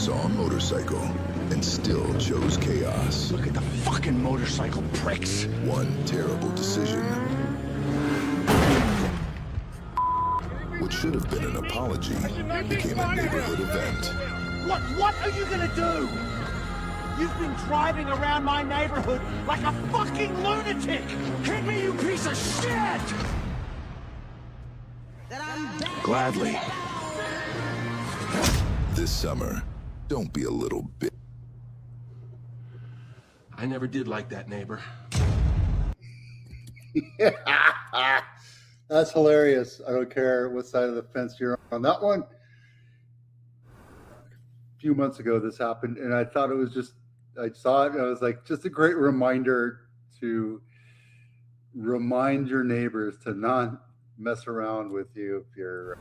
saw a motorcycle and still chose chaos. Look at the fucking motorcycle pricks. One terrible decision. What should have been an apology became a neighborhood event. What are you gonna do? You've been driving around my neighborhood like a fucking lunatic! Hit me, you piece of shit! Gladly. This summer, don't be a little bit. I never did like that neighbor. That's hilarious. I don't care what side of the fence you're on. That one, a few months ago, this happened, and I thought it was just, I saw it, and I was like, just a great reminder to remind your neighbors to not mess around with you if you're,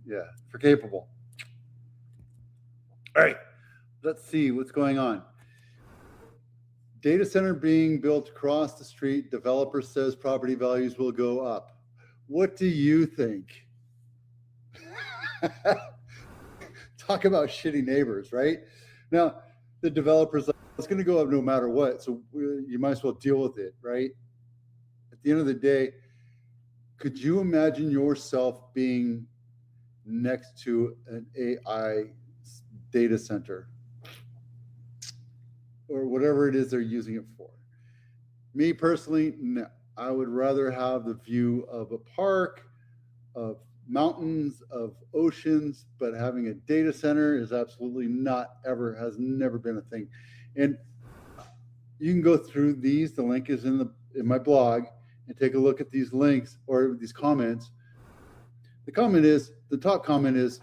if you're capable. All right, let's see what's going on. Data center being built across the street. Developer says property values will go up. What do you think? Talk about shitty neighbors, right? Now, the developer's like, it's going to go up no matter what, so you might as well deal with it, right? At the end of the day, could you imagine yourself being next to an AI data center or whatever it is they're using it for? Me personally, no. I would rather have the view of a park, of mountains, of oceans, but having a data center is absolutely has never been a thing. And you can go through these. The link is in my blog, and take a look at these links or these comments. The top comment is,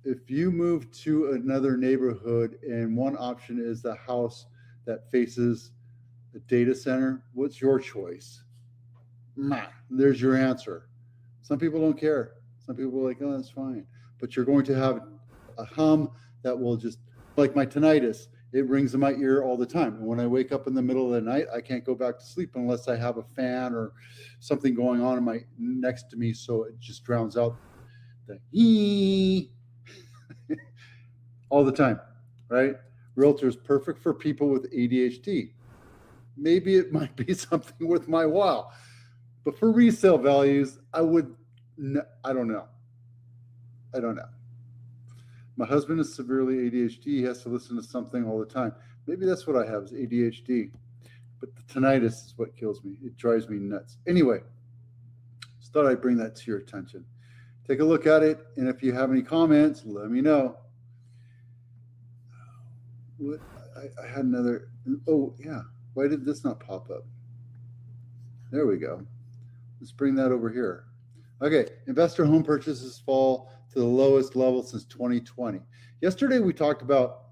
if you move to another neighborhood and one option is the house that faces the data center, what's your choice? There's your answer. Some people don't care. Some people are like, oh, that's fine. But you're going to have a hum that will just, like my tinnitus, it rings in my ear all the time. And when I wake up in the middle of the night, I can't go back to sleep unless I have a fan or something going on next to me, so it just drowns out the ee all the time, right? Realtor is perfect for people with ADHD. Maybe it might be something worth my while. But for resale values, I don't know. My husband is severely ADHD. He has to listen to something all the time. Maybe that's what I have, is ADHD. But the tinnitus is what kills me. It drives me nuts. Anyway, just thought I'd bring that to your attention. Take a look at it, and if you have any comments, let me know. I had another, oh yeah, why did this not pop up? There we go. Let's bring that over here. Okay, investor home purchases fall to the lowest level since 2020. Yesterday we talked about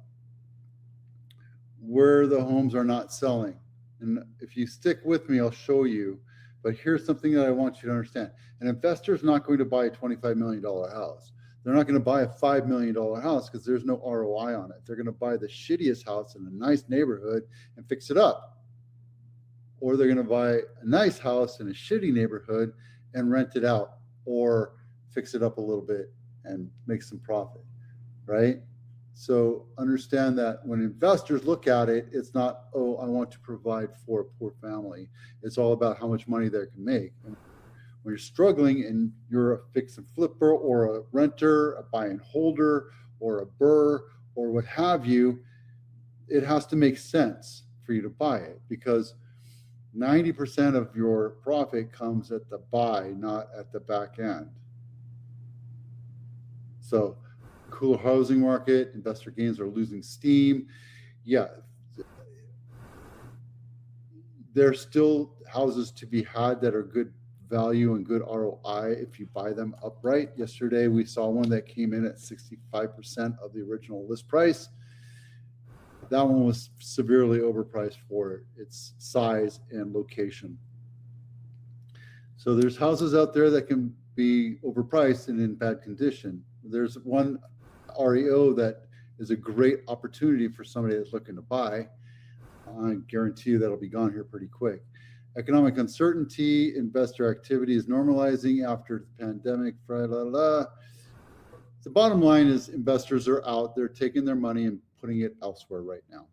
where the homes are not selling. And if you stick with me, I'll show you. But here's something that I want you to understand. An investor is not going to buy a $25 million house. They're not going to buy a $5 million house because there's no ROI on it. They're going to buy the shittiest house in a nice neighborhood and fix it up. Or they're going to buy a nice house in a shitty neighborhood and rent it out, or fix it up a little bit and make some profit, right? So understand that when investors look at it, it's not, oh, I want to provide for a poor family. It's all about how much money they can make. And when you're struggling and you're a fix and flipper or a renter, a buy and holder, or a BRRRR, or what have you, it has to make sense for you to buy it, because 90% of your profit comes at the buy, not at the back end. So cooler housing market, investor gains are losing steam. Yeah, there's still houses to be had that are good value and good ROI if you buy them upright. Yesterday, we saw one that came in at 65% of the original list price. That one was severely overpriced for its size and location. So there's houses out there that can be overpriced and in bad condition. There's one REO that is a great opportunity for somebody that's looking to buy. I guarantee you that'll be gone here pretty quick. Economic uncertainty, investor activity is normalizing after the pandemic. the bottom line is investors are out there taking their money and putting it elsewhere right now,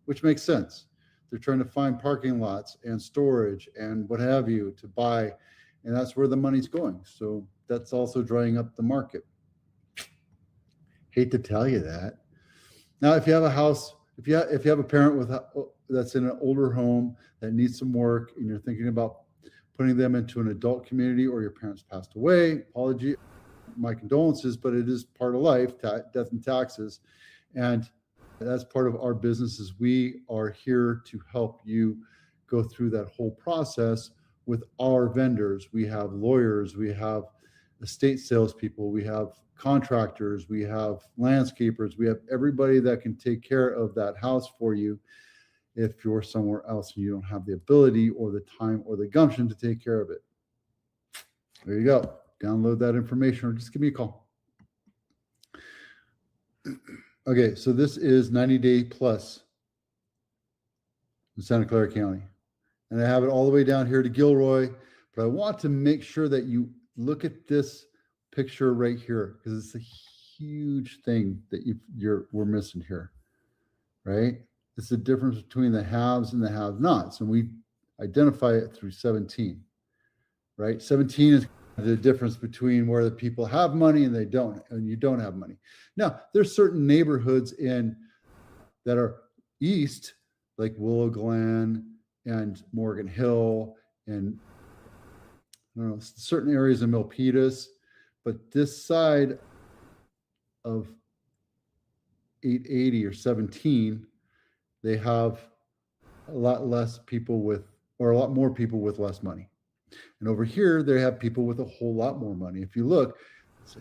which makes sense. They're trying to find parking lots and storage and what have you to buy, and that's where the money's going. So that's also drying up the market. Hate to tell you that. Now, if you have a house, if you have a parent that's in an older home that needs some work, and you're thinking about putting them into an adult community, or your parents passed away, my condolences, but it is part of life, death and taxes, and that's part of our business. Is we are here to help you go through that whole process with our vendors. We have lawyers, we have estate salespeople, we have contractors, we have landscapers, we have everybody that can take care of that house for you if you're somewhere else and you don't have the ability or the time or the gumption to take care of it. There you go. Download that information or just give me a call. Okay, so this is 90-day plus in Santa Clara County. And I have it all the way down here to Gilroy, but I want to make sure that you look at this picture right here, because it's a huge thing that we're missing here, right? It's the difference between the haves and the have-nots, and we identify it through 17, right? 17 is the difference between where the people have money and you don't have money. Now, there's certain neighborhoods that are east, like Willow Glen and Morgan Hill, and I don't know, certain areas of Milpitas, but this side of 880 or 17, they have a lot more people with less money. And over here, they have people with a whole lot more money. If you look, it's a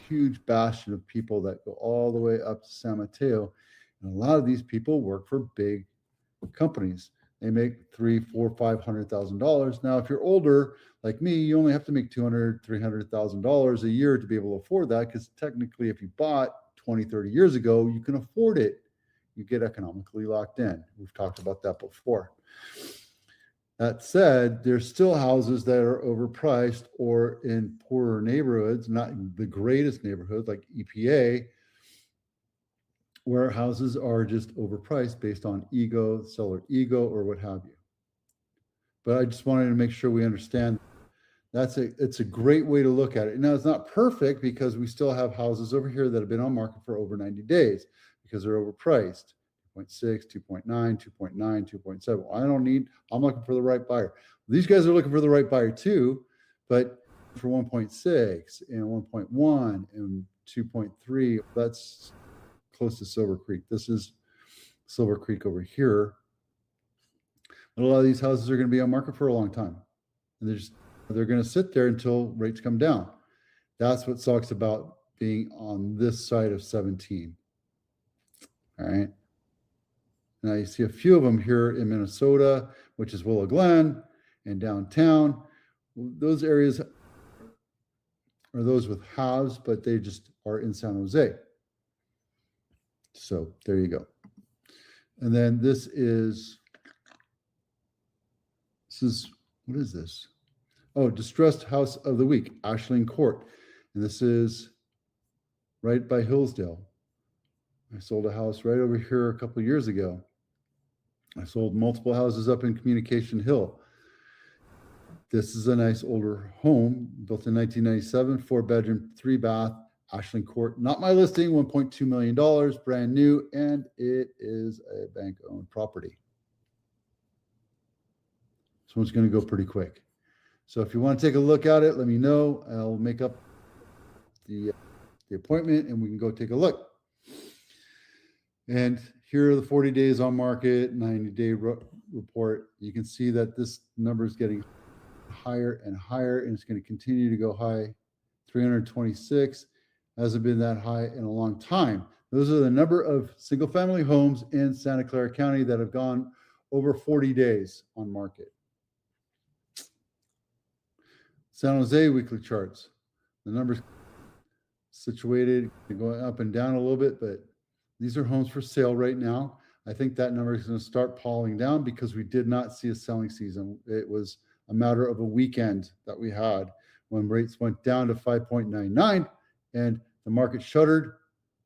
huge bastion of people that go all the way up to San Mateo. And a lot of these people work for big companies. They make $300,000, $400,000, $500,000. Now, if you're older, like me, you only have to make $200,000, $300,000 a year to be able to afford that, because technically, if you bought 20, 30 years ago, you can afford it. You get economically locked in. We've talked about that before. That said, there's still houses that are overpriced or in poorer neighborhoods, not the greatest neighborhoods like EPA, where houses are just overpriced based on seller ego, or what have you. But I just wanted to make sure we understand it's a great way to look at it. Now, it's not perfect, because we still have houses over here that have been on market for over 90 days because they're overpriced. 2.6, 2.9, 2.9, 2.7. I'm looking for the right buyer. These guys are looking for the right buyer too, but for 1.6 and 1.1 and 2.3, that's close to Silver Creek. This is Silver Creek over here. But a lot of these houses are going to be on market for a long time. And they're going to sit there until rates come down. That's what sucks about being on this side of 17. All right. Now you see a few of them here in Minnesota, which is Willow Glen and downtown. Those areas are those with haves, but they just are in San Jose. So there you go. And then what is this? Oh, Distressed House of the Week, Ashling Court. And this is right by Hillsdale. I sold a house right over here a couple of years ago. I sold multiple houses up in Communication Hill. This is a nice older home, built in 1997, 4-bedroom, 3-bath, Ashland Court. Not my listing, $1.2 million, brand new, and it is a bank-owned property. So it's going to go pretty quick. So if you want to take a look at it, let me know. I'll make up the appointment, and we can go take a look. And here are the 40 days on market, 90-day report. You can see that this number is getting higher and higher, and it's going to continue to go high. 326 hasn't been that high in a long time. Those are the number of single-family homes in Santa Clara County that have gone over 40 days on market. San Jose weekly charts. The numbers situated, going up and down a little bit, but these are homes for sale right now. I think that number is going to start falling down because we did not see a selling season. It was a matter of a weekend that we had when rates went down to 5.99, and the market shuttered,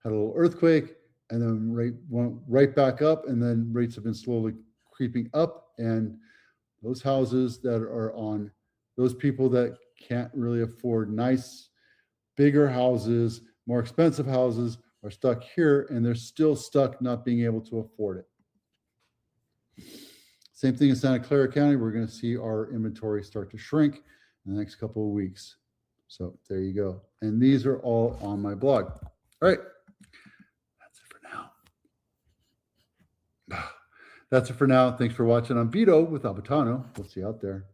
had a little earthquake, and then rate went right back up, and then rates have been slowly creeping up. And those houses that are on, those people that can't really afford nice, bigger houses, more expensive houses, are stuck here, and they're still stuck not being able to afford it. Same thing in Santa Clara County. We're going to see our inventory start to shrink in the next couple of weeks. So there you go. And these are all on my blog. All right. That's it for now. That's it for now. Thanks for watching. I'm Vito with Abitano. We'll see you out there.